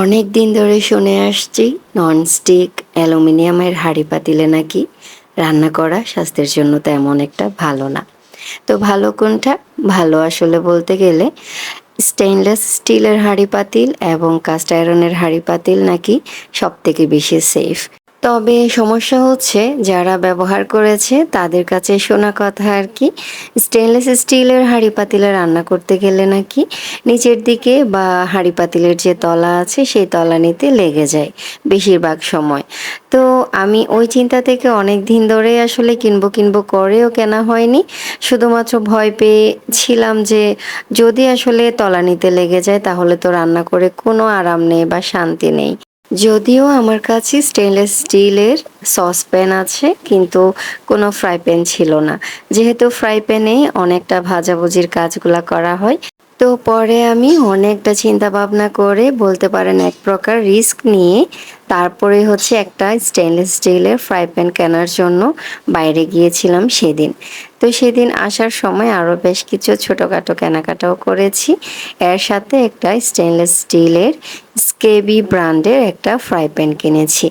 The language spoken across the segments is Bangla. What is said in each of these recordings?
অনেক দিন ধরে শুনে আসছি ননস্টিক অ্যালুমিনিয়ামের হাঁড়ি পাতিলে নাকি রান্না করা স্বাস্থ্যের জন্য তেমন একটা ভালো না। তো ভালো কোনটা? ভালো আসলে বলতে গেলে স্টেইনলেস স্টিলের হাঁড়ি পাতিল এবং কাস্ট আয়রনের হাঁড়ি পাতিল নাকি সবথেকে বেশি সেফ। তবে সমস্যা হচ্ছে যারা ব্যবহার করেছে তাদের কাছে শোনা কথা আর কি, স্টেনলেস স্টিলের হাঁড়ি পাতিলে রান্না করতে গেলে নাকি নিচের দিকে বা হাঁড়ি পাতিলের যে তলা আছে সেই তলানিতে লেগে যায় বেশিরভাগ সময়। তো আমি ওই চিন্তা থেকে অনেক দিন ধরেই আসলে কিনবো করেও কেনা হয়নি। শুধুমাত্র ভয় পেয়েছিলাম যে যদি আসলে তলানিতে লেগে যায় তাহলে তো রান্না করে কোনো আরাম নেই বা শান্তি নেই। যদিও আমার কাছে স্টেনলেস স্টিলের সসপ্যান আছে, কিন্তু কোনো ফ্রাই প্যান ছিল না। যেহেতু ফ্রাই প্যানে অনেকটা ভাজাভুজির কাজগুলা করা হয়, তো পরে আমি অনেকটা চিন্তা ভাবনা করে বলতে পারেন এক প্রকার রিস্ক নিয়ে তারপরে হচ্ছে একটা স্টেনলেস স্টিলের ফ্রাই প্যান কেনার জন্য বাইরে গিয়েছিলাম সেদিন। তো সেদিন আসার সময় আরও বেশ কিছু ছোটোখাটো কেনাকাটাও করেছি। এর সাথে একটা স্টেনলেস স্টিলের স্কেবি ব্র্যান্ডের একটা ফ্রাই প্যান কিনেছি।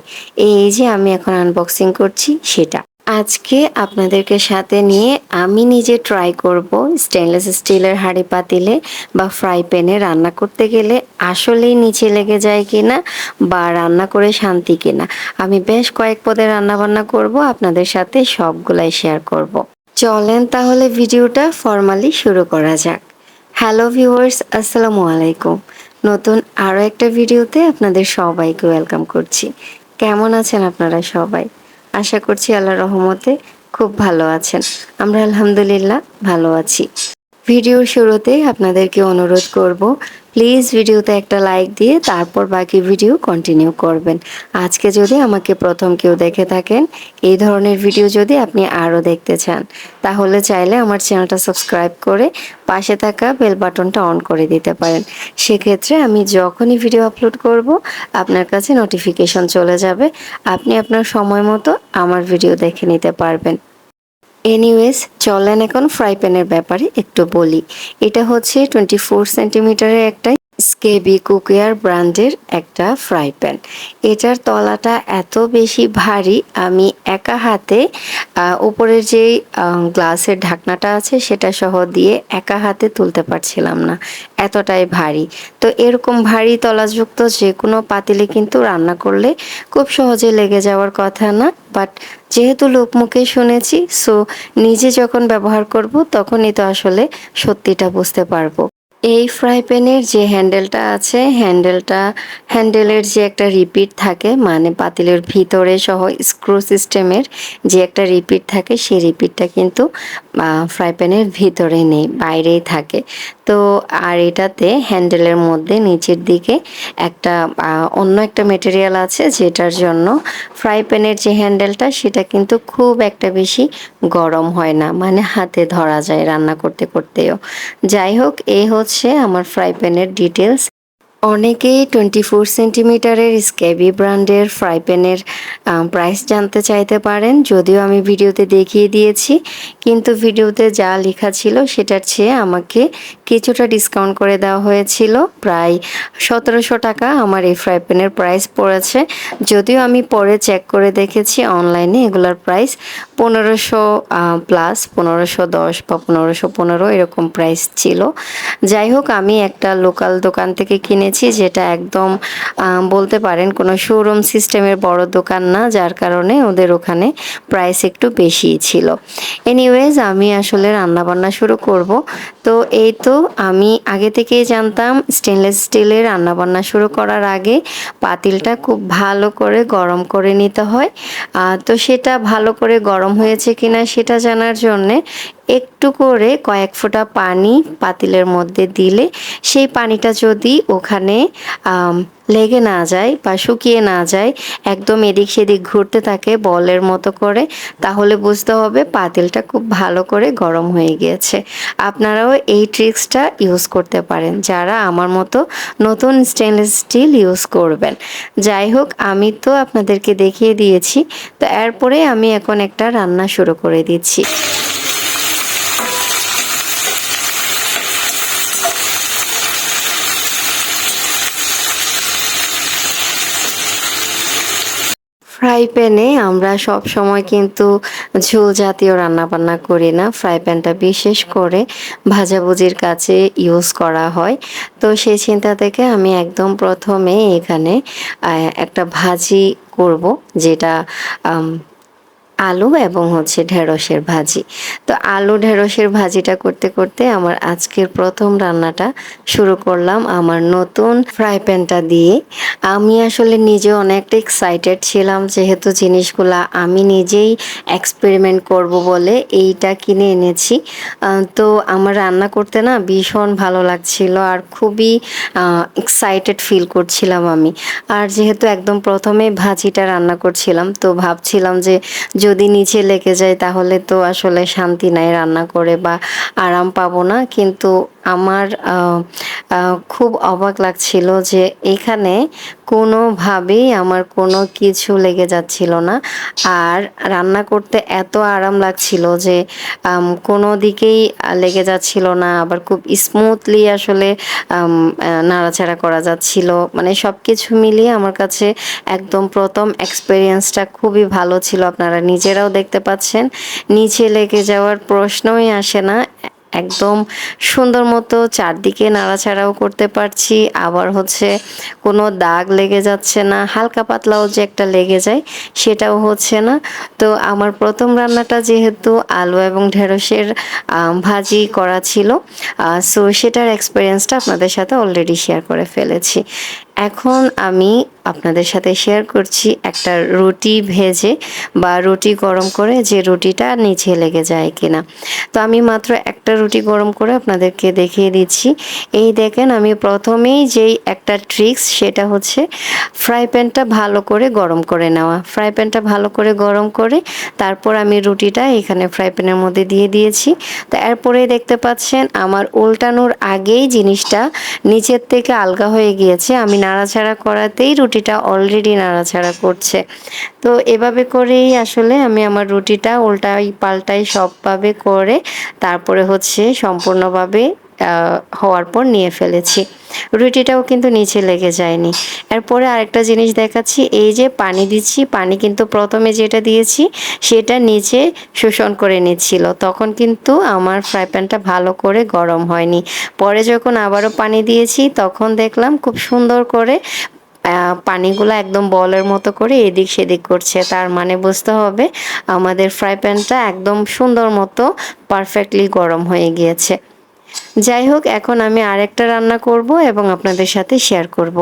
এই যে আমি এখন আনবক্সিং করছি সেটা। আজকে আপনাদেরকে সাথে নিয়ে আমি নিজে ট্রাই করব স্টেনলেস স্টিলের হাঁড়ি পাতিলে বা ফ্রাই প্যানে রান্না করতে গেলে আসলেই নিচে লেগে যায় কিনা বা রান্না করে শান্তি কিনা। আমি বেশ কয়েক পদে রান্না বান্না করব, আপনাদের সাথে সবগুলাই শেয়ার করব। চলেন তাহলে ভিডিওটা ফর্মালি শুরু করা যাক। হ্যালো ভিউয়ার্স, আসসালামু আলাইকুম। নতুন আরও একটা ভিডিওতে আপনাদের সবাইকে ওয়েলকাম করছি। কেমন আছেন আপনারা সবাই? আশা করছি আল্লাহর রহমতে খুব ভালো আছেন। আমরা আলহামদুলিল্লাহ ভালো আছি। ভিডিওর শুরুতেই আপনাদেরকে অনুরোধ করব, প্লিজ ভিডিওতে একটা লাইক দিয়ে তারপর বাকি ভিডিও কন্টিনিউ করবেন। আজকে যদি আমাকে প্রথম কেউ দেখে থাকেন, এই ধরনের ভিডিও যদি আপনি আরও দেখতে চান, তাহলে চাইলে আমার চ্যানেলটা সাবস্ক্রাইব করে পাশে থাকা বেল বাটনটা অন করে দিতে পারেন। সেক্ষেত্রে আমি যখনই ভিডিও আপলোড করব আপনার কাছে নোটিফিকেশন চলে যাবে, আপনি আপনার সময় মতো আমার ভিডিও দেখে নিতে পারবেন। এনিওয়েজ, চলেন এখন ফ্রাই প্যানের ব্যাপারে একটু বলি। এটা হচ্ছে 24 সেন্টিমিটারের একটা স্কেবি কুকওয়্যার ব্র্যান্ডের একটা ফ্রাই প্যান। এটার তলাটা এত বেশি ভারী, আমি একা হাতে উপরের যে গ্লাসের ঢাকনাটা আছে সেটা সহ দিয়ে একা হাতে তুলতে পারছিলাম না, এতটাই ভারী। তো এরকম ভারী তলাযুক্ত যে কোনো পাতিলে কিন্তু রান্না করলে খুব সহজে লেগে যাওয়ার কথা না, বাট যেহেতু লোকমুখে শুনেছি, সো নিজে যখন ব্যবহার করব তখনই তো আসলে সত্যিটা বুঝতে পারবো। এই ফ্রাই প্যানের যে হ্যান্ডেলটা আছে, হ্যান্ডেলের যে একটা রিপিট থাকে, মানে পাতিলের ভিতরে সহ স্ক্রু সিস্টেমের যে একটা রিপিট থাকে, সেই রিপিটটা কিন্তু ফ্রাই প্যানের ভিতরে নেই, বাইরেই থাকে। তো আর এটাতে হ্যান্ডেলের মধ্যে নিচের দিকে একটা অন্য একটা মেটেরিয়াল আছে, যেটার জন্য ফ্রাই প্যানের যে হ্যান্ডেলটা সেটা কিন্তু খুব একটা বেশি গরম হয় না, মানে হাতে ধরা যায় রান্না করতে করতেও। যাই হোক, এই হচ্ছে আমার ফ্রাই প্যানের ডিটেলস। অনেকেই 24 সেন্টিমিটারের স্কেবি ব্র্যান্ডের ফ্রাই প্যানের প্রাইস জানতে চাইতে পারেন, যদিও আমি ভিডিওতে দেখিয়ে দিয়েছি, কিন্তু ভিডিওতে যা লেখা ছিল সেটার চেয়ে আমাকে কিছুটা ডিসকাউন্ট করে দেওয়া হয়েছিল। প্রায় 1700 টাকা আমার এই ফ্রাই প্যানের প্রাইস পড়েছে। যদিও আমি পরে চেক করে দেখেছি অনলাইনে এগুলোর প্রাইস 1500 প্লাস, 1510 বা 1515 এরকম প্রাইস ছিল। যাই হোক, আমি একটা লোকাল দোকান থেকে কিনেছি, যেটা একদম বলতে পারেন কোনো শোরুম সিস্টেমের বড় দোকান না, যার কারণে ওদের ওখানে প্রাইস একটু বেশিই ছিল। এনিওয়েজ, আমি আসলে রান্নাবান্না শুরু করব। তো এই তো আমি আগে থেকেই জানতাম স্টেনলেস স্টিলের রান্নাবান্না শুরু করার আগে পাতিলটা খুব ভালো করে গরম করে নিতে হয়। তো সেটা ভালো করে গরম হয়েছে কিনা সেটা জানার জন্যে একটু করে কয়েক ফোঁটা পানি পাতিলের মধ্যে দিলে সেই পানিটা যদি ওখানে লেগে না যায় বা শুকিয়ে না যায়, একদম এদিক সেদিক ঘুরতে থাকে বলের মতো করে, তাহলে বুঝতে হবে পাতিলটা খুব ভালো করে গরম হয়ে গিয়েছে। আপনারাও এই ট্রিক্সটা ইউজ করতে পারেন যারা আমার মতো নতুন স্টেনলেস স্টিল ইউজ করবেন। যাই হোক, আমি তো আপনাদেরকে দেখিয়ে দিয়েছি, তো এরপরে আমি এখন একটা রান্না শুরু করে দিচ্ছি। ফ্রাই প্যানে আমরা সব সময় কিন্তু ঝোল জাতীয় রান্নাবান্না করি না। ফ্রাই প্যানটা বিশেষ করে ভাজাভুজির কাজে ইউজ করা হয়। তো সেই চিন্তা থেকে আমি একদম প্রথমে এখানে একটা ভাজি করব, যেটা আম আলু এবং হচ্ছে ঢেঁড়সের ভাজি। তো আলু ঢেঁড়সের ভাজিটা করতে করতে আমার আজকের প্রথম রান্নাটা শুরু করলাম আমার নতুন ফ্রাই প্যানটা দিয়ে। আমি আসলে নিজে অনেকটা এক্সাইটেড ছিলাম, যেহেতু জিনিসগুলা আমি নিজেই এক্সপেরিমেন্ট করব বলে এইটা কিনে এনেছি। তো আমার রান্না করতে না ভীষণ ভালো লাগছিল আর খুবই এক্সাইটেড ফিল করছিলাম আমি। আর যেহেতু একদম প্রথমে ভাজিটা রান্না করছিলাম, তো ভাবছিলাম যে যদি নিচে লেগে যায় তাহলে তো আসলে শান্তি নাই, রান্না করে বা আরাম পাবো না। কিন্তু আমার খুব অবাক লাগছিল যে এখানে কোনোভাবেই আমার কোনো কিছু লেগে যাচ্ছিল না। আর রান্না করতে এত আরাম লাগছিল যে কোনো দিকেই লেগে যাচ্ছিল না, আবার খুব স্মুথলি আসলে নাড়াচাড়া করা যাচ্ছিল। মানে সব কিছু মিলিয়ে আমার কাছে একদম প্রথম এক্সপেরিয়েন্সটা খুবই ভালো ছিল। আপনারা নিজেরাও দেখতে পাচ্ছেন, নিচে লেগে যাওয়ার প্রশ্নই আসে না। একদম সুন্দর মতো চারদিকে নাড়াচাড়াও করতে পারছি, আবার হচ্ছে কোনো দাগ লেগে যাচ্ছে না, হালকা পাতলাও যে একটা লেগে যায় সেটাও হচ্ছে না। তো আমার প্রথম রান্নাটা যেহেতু আলু এবং ঢেঁড়সের ভাজি করা ছিল, সো সেটার এক্সপিরিয়েন্সটা আপনাদের সাথে অলরেডি শেয়ার করে ফেলেছি। এখন আমি আপনাদের সাথে শেয়ার করছি একটা রুটি ভেজে বা রুটি গরম করে যে রুটিটা নিচে লেগে যায় কিনা। তো আমি মাত্র একটা রুটি গরম করে আপনাদেরকে দেখিয়ে দিচ্ছি। এই দেখেন, আমি প্রথমেই যেই একটা ট্রিক্স, সেটা হচ্ছে ফ্রাই প্যানটা ভালো করে গরম করে নেওয়া। ফ্রাই প্যানটা ভালো করে গরম করে তারপর আমি রুটিটা এখানে ফ্রাই প্যানের মধ্যে দিয়ে দিয়েছি। তো এরপরেই দেখতে পাচ্ছেন আমার উল্টানোর আগেই জিনিসটা নিচের থেকে আলগা হয়ে গিয়েছে। আমি নাড়াচাড়া করাতেই রুটিটা অলরেডি নাড়াচাড়া করছে। তো এভাবে করেই আসলে আমি আমার রুটিটা উল্টাই পাল্টাই সবভাবে করে তারপরে হচ্ছে সম্পূর্ণভাবে হওয়ার পর নিয়ে ফেলেছি। রুটিটাও কিন্তু নিচে লেগে যায়নি। এরপরে আরেকটা জিনিস দেখাচ্ছি, এই যে পানি দিচ্ছি, পানি কিন্তু প্রথমে যেটা দিয়েছি সেটা নিচে শোষণ করে নিচ্ছিল, তখন কিন্তু আমার ফ্রাই প্যানটা ভালো করে গরম হয়নি। পরে যখন আবারও পানি দিয়েছি তখন দেখলাম খুব সুন্দর করে পানিগুলো একদম বলের মতো করে এদিক সেদিক করছে। তার মানে বুঝতে হবে আমাদের ফ্রাই প্যানটা একদম সুন্দর মতো পারফেক্টলি গরম হয়ে গিয়েছে। যাই হোক, এখন আমি আরেকটা রান্না করব এবং আপনাদের সাথে শেয়ার করব।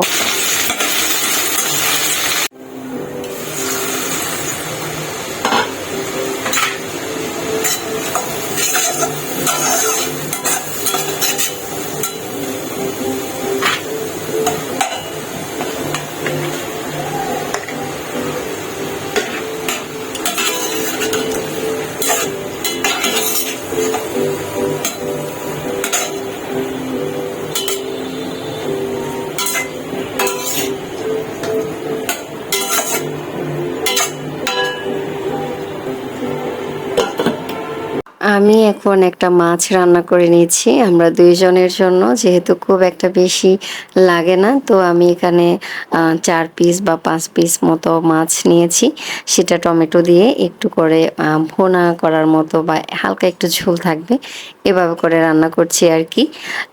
আমি এখন একটা মাছ রান্না করে নিয়েছি আমরা ২ জনের জন্য। যেহেতু খুব একটা বেশি লাগে না, তো আমি এখানে ৪ পিস বা ৫ পিস মতো মাছ নিয়েছি। সেটা টমেটো দিয়ে একটু করে ভুনা করার মতো বা হালকা একটু ঝোল থাকবে, এভাবে করে রান্না করছি আরকি।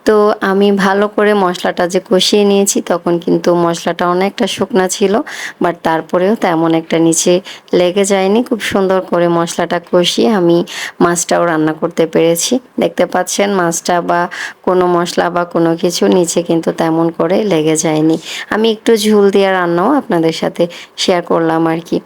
তো আমি ভালো করে মশলাটা যে কষিয়ে নিয়েছি, তখন কিন্তু মশলাটা অনেকটা শুকনা ছিল, বাট তারপরেও তেমন একটা নিচে লেগে যায়নি। খুব সুন্দর করে মশলাটা কষিয়ে আমি মাছটাও রান্না করতে পেরেছি। দেখতে পাচ্ছেন মাছটা বা কোনো মশলা বা কোনো কিছু নিচে কিন্তু তেমন করে লেগে যায়নি। আমি একটু ঝোল দিয়ে রান্নাও আপনাদের সাথে শেয়ার করলাম আর কি।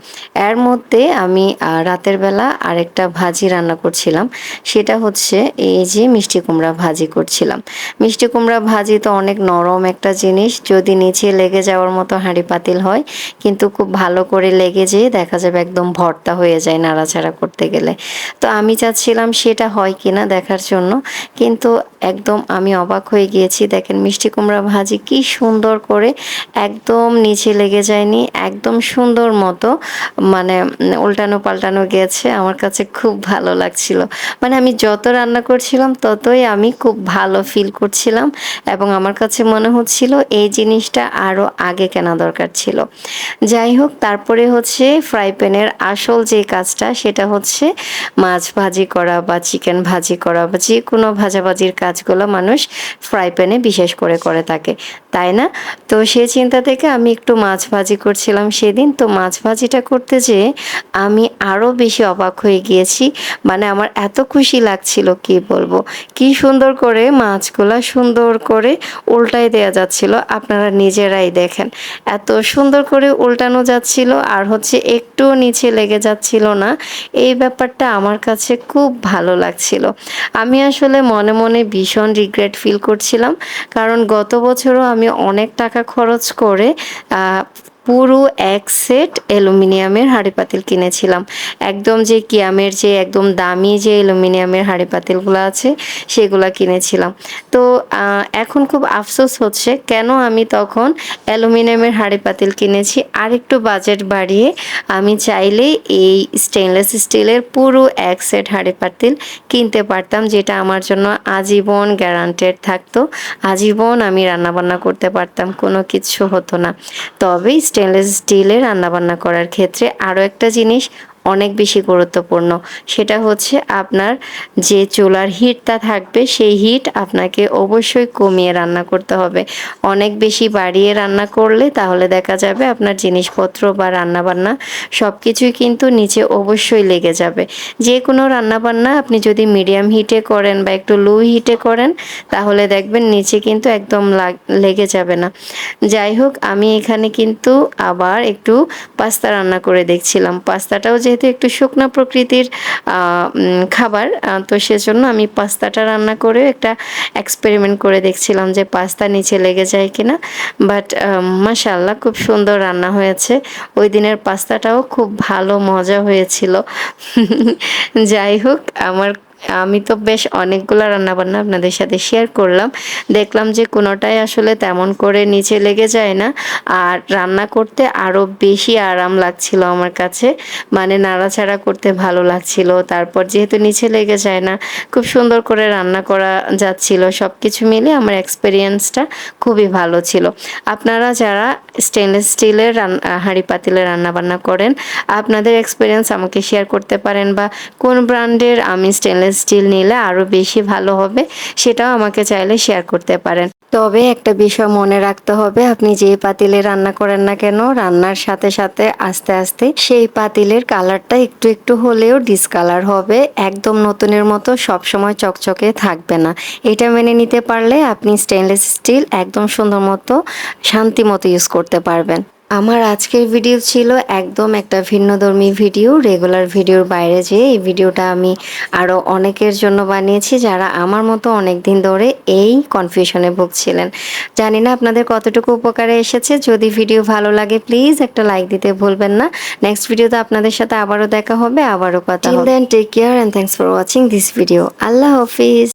এর মধ্যে আমি রাতের বেলা আরেকটা ভাজি রান্না করছিলাম। সেটা হচ্ছে এই যে মিষ্টি কুমড়া ভাজি করছিলাম। মিষ্টি কুমড়া ভাজি তো অনেক নরম একটা জিনিস, যদি নিচে লেগে যাওয়ার মতো হাঁড়ি পাতিল হয় কিন্তু খুব ভালো করে লেগে যেয়ে দেখা যাবে একদম ভর্তা হয়ে যায় নাড়াচাড়া করতে গেলে। তো আমি চাচ্ছিলাম সেটা হয় কিনা দেখার জন্য, কিন্তু একদম আমি অবাক হয়ে গিয়েছি। দেখেন মিষ্টি কুমড়া ভাজি কি সুন্দর করে একদম নিচে লেগে যায়নি, একদম সুন্দর মতো মানে উল্টানো পাল্টানো গেছে। আমার কাছে খুব ভালো লাগছিল। মানে আমি যত রান্না করছিলাম ততই আমি খুব ভালো ফিল করছিলাম, এবং আমার কাছে মনে হচ্ছিল এই জিনিসটা আরও আগে কেনা দরকার ছিল। যাই হোক, তারপরে হচ্ছে ফ্রাই প্যানের আসল যে কাজটা সেটা হচ্ছে মাছ ভাজি করা বা চিকেন ভাজি করা বা যে কোনো ভাজাভাজির কাজগুলো মানুষ ফ্রাই প্যানে বিশেষ করে করে থাকে, তাই না? তো সেই চিন্তা থেকে আমি একটু মাছ ভাজি করছিলাম সেদিন। তো মাছ ভাজিটা করতে যেয়ে আমি আরও বেশি অবাক হয়ে গিয়েছি। মানে আমার এত খুশি লাগছিল কি বলবো, কি সুন্দর করে মাছগুলা সুন্দর করে উল্টাই দেওয়া যাচ্ছিল। আপনারা নিজেরাই দেখেন, এত সুন্দর করে উল্টানো যাচ্ছিল আর হচ্ছে একটুও নিচে লেগে যাচ্ছিল না। এই ব্যাপারটা আমার কাছে খুব ভালো লাগছিল। আমি আসলে মনে মনে ভীষণ রিগ্রেট ফিল করছিলাম, কারণ গত বছরও আমি অনেক টাকা খরচ করে পুরো এক সেট অ্যালুমিনিয়ামের হাঁড়ি পাতিল কিনেছিলাম। একদম যে কিয়ামের যে একদম দামি যে অ্যালুমিনিয়ামের হাঁড়ি পাতিলগুলো আছে সেগুলা কিনেছিলাম। তো এখন খুব আফসোস হচ্ছে কেন আমি তখন অ্যালুমিনিয়ামের হাঁড়ি পাতিল কিনেছি। আর একটু বাজেট বাড়িয়ে আমি চাইলেই এই স্টেনলেস স্টিলের পুরো এক সেট হাঁড়ি পাতিল কিনতে পারতাম, যেটা আমার জন্য আজীবন গ্যারান্টেড থাকতো। আজীবন আমি রান্নাবান্না করতে পারতাম, কোনো কিছু হতো না। তবে স্টেনলেস স্টিলে রান্নাবান্না করার ক্ষেত্রে আরও একটা জিনিস অনেক বেশি গুরুত্বপূর্ণ, সেটা হচ্ছে আপনার যে চুলার হিটটা থাকবে সেই হিট আপনাকে অবশ্যই কমিয়ে রান্না করতে হবে। অনেক বেশি বাড়িয়ে রান্না করলে তাহলে দেখা যাবে আপনার জিনিসপত্র বা রান্নাবান্না সব কিছুই কিন্তু নিচে অবশ্যই লেগে যাবে। যে কোনো রান্নাবান্না আপনি যদি মিডিয়াম হিটে করেন বা একটু লো হিটে করেন তাহলে দেখবেন নিচে কিন্তু একদম লেগে যাবে না। যাই হোক, আমি এখানে কিন্তু আবার একটু পাস্তা রান্না করে দেখছিলাম। পাস্তাটাও যেহেতু একটু শুকনো প্রকৃতির খাবার, তো সেজন্য আমি পাস্তাটা রান্না করে একটা এক্সপেরিমেন্ট করে দেখছিলাম যে পাস্তা নিচে লেগে যায় কিনা। বাট মাশাআল্লাহ খুব সুন্দর রান্না হয়েছে। ওই দিনের পাস্তাটাও খুব ভালো মজা হয়েছিল। যাই হোক, আমি তো বেশ অনেকগুলো রান্নাবান্না আপনাদের সাথে শেয়ার করলাম। দেখলাম যে কোনোটাই আসলে তেমন করে নিচে লেগে যায় না, আর রান্না করতে আরও বেশি আরাম লাগছিল আমার কাছে। মানে নাড়াচাড়া করতে ভালো লাগছিল। তারপর যেহেতু নিচে লেগে যায় না, খুব সুন্দর করে রান্না করা যাচ্ছিল। সব কিছু মিলে আমার এক্সপেরিয়েন্সটা খুবই ভালো ছিল। আপনারা যারা স্টেনলেস স্টিলের হাঁড়ি পাতিলে রান্নাবান্না করেন, আপনাদের এক্সপেরিয়েন্স আমাকে শেয়ার করতে পারেন, বা কোন ব্র্যান্ডের আমি স্টেনলেস স্টিল নিলে আরও বেশি ভালো হবে সেটাও আমাকে চাইলে শেয়ার করতে পারেন। তবে একটা বিষয় মনে রাখতে হবে, আপনি যে পাতিলে রান্না করেন না কেন, রান্নার সাথে সাথে আস্তে আস্তে সেই পাতিলের কালারটা একটু একটু হলেও ডিসকালার হবে। একদম নতুনের মতো সবসময় চকচকে থাকবে না। এটা মেনে নিতে পারলে আপনি স্টেনলেস স্টিল একদম সুন্দর মতো শান্তি মতো ইউজ করতে পারবেন। আমার আজকের ভিডিও ছিল একদম একটা ভিন্নধর্মী ভিডিও। রেগুলার ভিডিওর বাইরে যেয়ে এই ভিডিওটা আমি আরও অনেকের জন্য বানিয়েছি যারা আমার মতো অনেক দিন ধরে এই কনফিউশনে ভুগছিলেন। জানি না আপনাদের কতটুকু উপকারে এসেছে। যদি ভিডিও ভালো লাগে প্লিজ একটা লাইক দিতে ভুলবেন না। নেক্সট ভিডিওতে আপনাদের সাথে আবারও দেখা হবে, আবারও কথা হবে। Till then take care and thanks for watching this video. আল্লাহ হাফিজ।